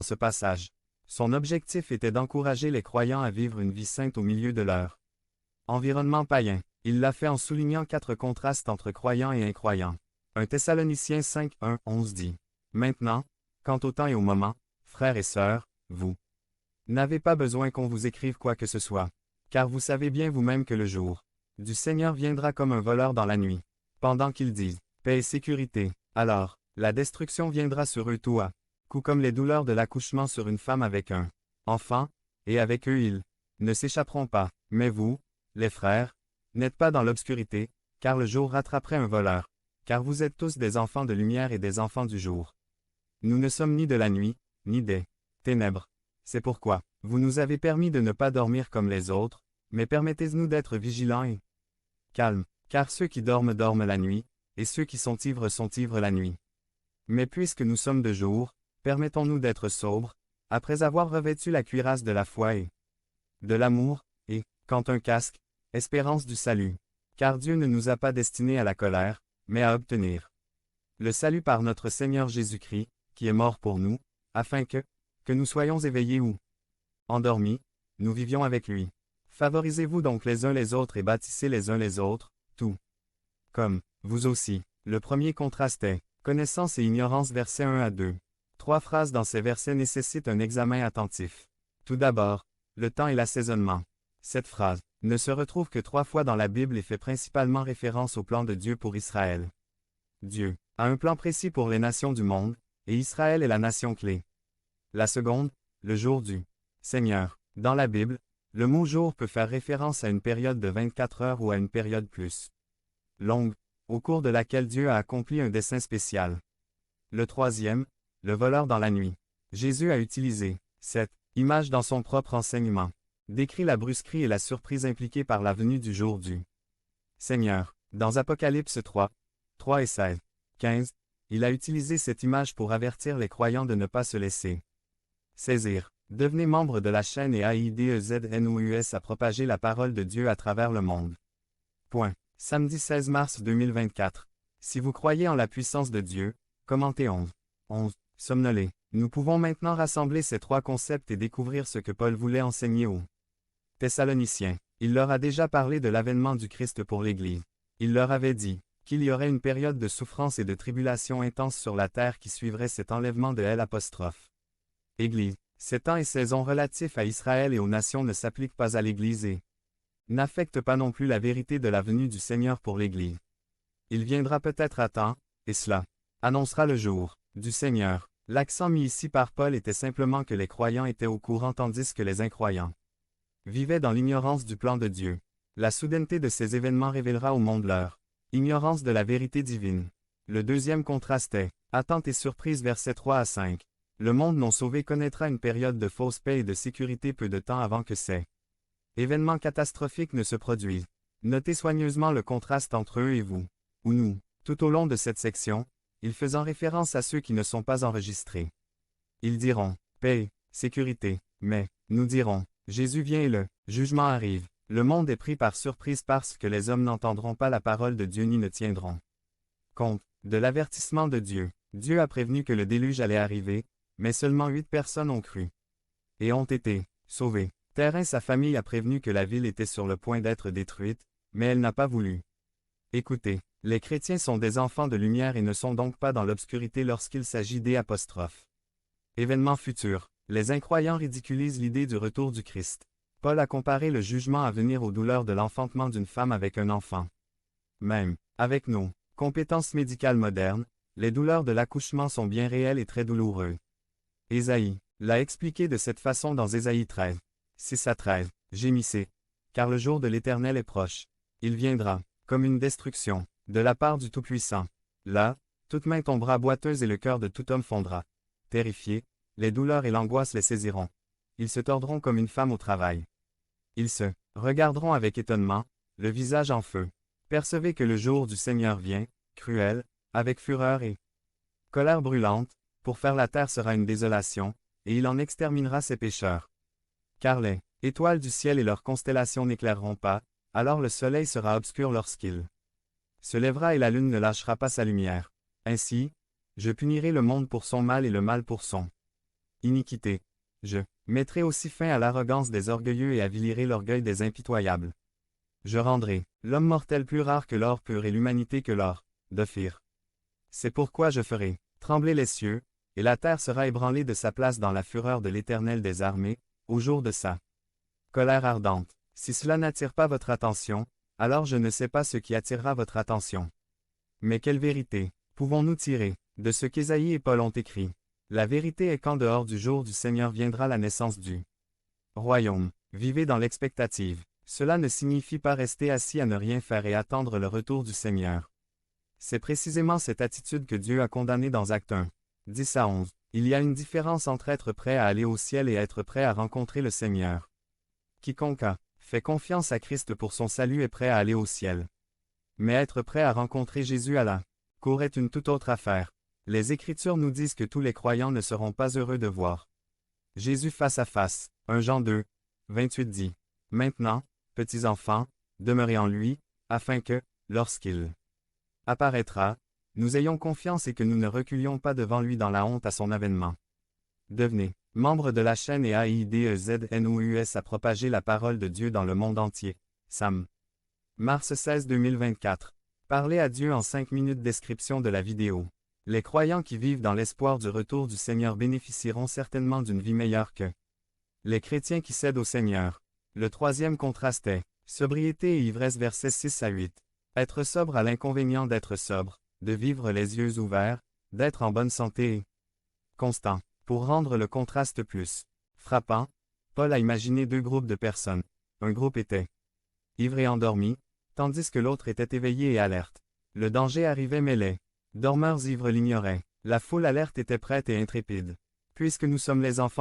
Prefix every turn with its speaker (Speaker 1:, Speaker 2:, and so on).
Speaker 1: ce passage. Son objectif était d'encourager les croyants à vivre une vie sainte au milieu de leur environnement païen. Il l'a fait en soulignant 4 contrastes entre croyants et incroyants. 1 Thessaloniciens 5, 1, 11 dit. Maintenant, quant au temps et au moment, frères et sœurs, vous n'avez pas besoin qu'on vous écrive quoi que ce soit, car vous savez bien vous-même que le jour du Seigneur viendra comme un voleur dans la nuit. Pendant qu'ils disent paix et sécurité, alors, la destruction viendra sur eux tout à coup comme les douleurs de l'accouchement sur une femme avec un enfant, et avec eux ils ne s'échapperont pas. Mais vous, les frères, n'êtes pas dans l'obscurité, car le jour rattraperait un voleur, car vous êtes tous des enfants de lumière et des enfants du jour. Nous ne sommes ni de la nuit, ni des ténèbres. C'est pourquoi, vous nous avez permis de ne pas dormir comme les autres, mais permettez-nous d'être vigilants et calmes, car ceux qui dorment dorment la nuit, et ceux qui sont ivres la nuit. Mais puisque nous sommes de jour, permettons-nous d'être sobres, après avoir revêtu la cuirasse de la foi et de l'amour, et, quand un casque, espérance du salut. Car Dieu ne nous a pas destinés à la colère, mais à obtenir le salut par notre Seigneur Jésus-Christ, qui est mort pour nous, afin que nous soyons éveillés ou endormis, nous vivions avec lui. Favorisez-vous donc les uns les autres et bâtissez les uns les autres, tout comme vous aussi. Le premier contraste est connaissance et ignorance versets 1 à 2. 3 phrases dans ces versets nécessitent un examen attentif. Tout d'abord, le temps et l'assaisonnement. Cette phrase ne se retrouve que 3 fois dans la Bible et fait principalement référence au plan de Dieu pour Israël. Dieu a un plan précis pour les nations du monde, et Israël est la nation clé. La seconde, le jour du Seigneur. Dans la Bible, le mot jour peut faire référence à une période de 24 heures ou à une période plus longue, au cours de laquelle Dieu a accompli un dessein spécial. Le troisième, le voleur dans la nuit. Jésus a utilisé cette image dans son propre enseignement, décrit la brusquerie et la surprise impliquées par la venue du jour du Seigneur. Dans Apocalypse 3, 3 et 16, 15, il a utilisé cette image pour avertir les croyants de ne pas se laisser saisir. Devenez membre de la chaîne et AIDEZNOUS à propager la parole de Dieu à travers le monde. Point. Samedi 16 mars 2024. Si vous croyez en la puissance de Dieu, commentez 11. 11. Somnolez. Nous pouvons maintenant rassembler ces 3 concepts et découvrir ce que Paul voulait enseigner aux Thessaloniciens. Il leur a déjà parlé de l'avènement du Christ pour l'Église. Il leur avait dit qu'il y aurait une période de souffrance et de tribulation intense sur la terre qui suivrait cet enlèvement de L'. Église. Ces temps et saisons relatifs à Israël et aux nations ne s'appliquent pas à l'Église et n'affectent pas non plus la vérité de la venue du Seigneur pour l'Église. Il viendra peut-être à temps, et cela annoncera le jour du Seigneur. L'accent mis ici par Paul était simplement que les croyants étaient au courant tandis que les incroyants vivaient dans l'ignorance du plan de Dieu. La soudaineté de ces événements révélera au monde leur ignorance de la vérité divine. Le deuxième contraste est attente et surprise versets 3 à 5. Le monde non sauvé connaîtra une période de fausse paix et de sécurité peu de temps avant que ces événements catastrophiques ne se produisent. Notez soigneusement le contraste entre eux et vous, ou nous, tout au long de cette section, il faisant référence à ceux qui ne sont pas enregistrés. Ils diront, paix, sécurité, mais, nous dirons, Jésus vient et le jugement arrive. Le monde est pris par surprise parce que les hommes n'entendront pas la parole de Dieu ni ne tiendront compte de l'avertissement de Dieu. Dieu a prévenu que le déluge allait arriver, mais seulement 8 personnes ont cru et ont été sauvées. Terrain, sa famille a prévenu que la ville était sur le point d'être détruite, mais elle n'a pas voulu. Écoutez, les chrétiens sont des enfants de lumière et ne sont donc pas dans l'obscurité lorsqu'il s'agit des apostrophes. Événements futurs. Les incroyants ridiculisent l'idée du retour du Christ. Paul a comparé le jugement à venir aux douleurs de l'enfantement d'une femme avec un enfant. Même, avec nos compétences médicales modernes, les douleurs de l'accouchement sont bien réelles et très douloureuses. Ésaïe l'a expliqué de cette façon dans Ésaïe 13. 6 à 13. Gémissez, car le jour de l'Éternel est proche. Il viendra, comme une destruction, de la part du Tout-Puissant. Là, toute main tombera boiteuse et le cœur de tout homme fondra. Terrifiés, les douleurs et l'angoisse les saisiront. Ils se tordront comme une femme au travail. Ils se regarderont avec étonnement, le visage en feu. Percevez que le jour du Seigneur vient, cruel, avec fureur et colère brûlante, pour faire la terre sera une désolation, et il en exterminera ses pécheurs. Car les étoiles du ciel et leurs constellations n'éclaireront pas, alors le soleil sera obscur lorsqu'il se lèvera et la lune ne lâchera pas sa lumière. Ainsi, je punirai le monde pour son mal et le mal pour son iniquité. Je mettrai aussi fin à l'arrogance des orgueilleux et avilirai l'orgueil des impitoyables. Je rendrai l'homme mortel plus rare que l'or pur et l'humanité que l'or d'Ophir. C'est pourquoi je ferai trembler les cieux, et la terre sera ébranlée de sa place dans la fureur de l'Éternel des armées, au jour de sa colère ardente. Si cela n'attire pas votre attention, alors je ne sais pas ce qui attirera votre attention. Mais quelle vérité pouvons-nous tirer de ce qu'Ésaïe et Paul ont écrit? La vérité est qu'en dehors du jour du Seigneur viendra la naissance du royaume. Vivez dans l'expectative. Cela ne signifie pas rester assis à ne rien faire et attendre le retour du Seigneur. C'est précisément cette attitude que Dieu a condamnée dans Actes 1, 10 à 11. Il y a une différence entre être prêt à aller au ciel et être prêt à rencontrer le Seigneur. Quiconque a fait confiance à Christ pour son salut est prêt à aller au ciel. Mais être prêt à rencontrer Jésus à la cour est une toute autre affaire. Les Écritures nous disent que tous les croyants ne seront pas heureux de voir Jésus face à face. 1 Jean 2, 28 dit. Maintenant, petits enfants, demeurez en lui, afin que, lorsqu'il apparaîtra, nous ayons confiance et que nous ne reculions pas devant lui dans la honte à son avènement. Devenez membre de la chaîne et AIDEZNOUS à propager la parole de Dieu dans le monde entier. Sam. Mars 16 2024. Parlez à Dieu en 5 minutes. Description de la vidéo. Les croyants qui vivent dans l'espoir du retour du Seigneur bénéficieront certainement d'une vie meilleure que les chrétiens qui cèdent au Seigneur. Le troisième contraste est sobriété et ivresse versets 6 à 8. Être sobre a l'inconvénient d'être sobre, de vivre les yeux ouverts, d'être en bonne santé et constant. Pour rendre le contraste plus frappant, Paul a imaginé deux groupes de personnes. Un groupe était ivre et endormi, tandis que l'autre était éveillé et alerte. Le danger arrivait mais les dormeurs ivres l'ignoraient. La foule alerte était prête et intrépide. Puisque nous sommes les enfants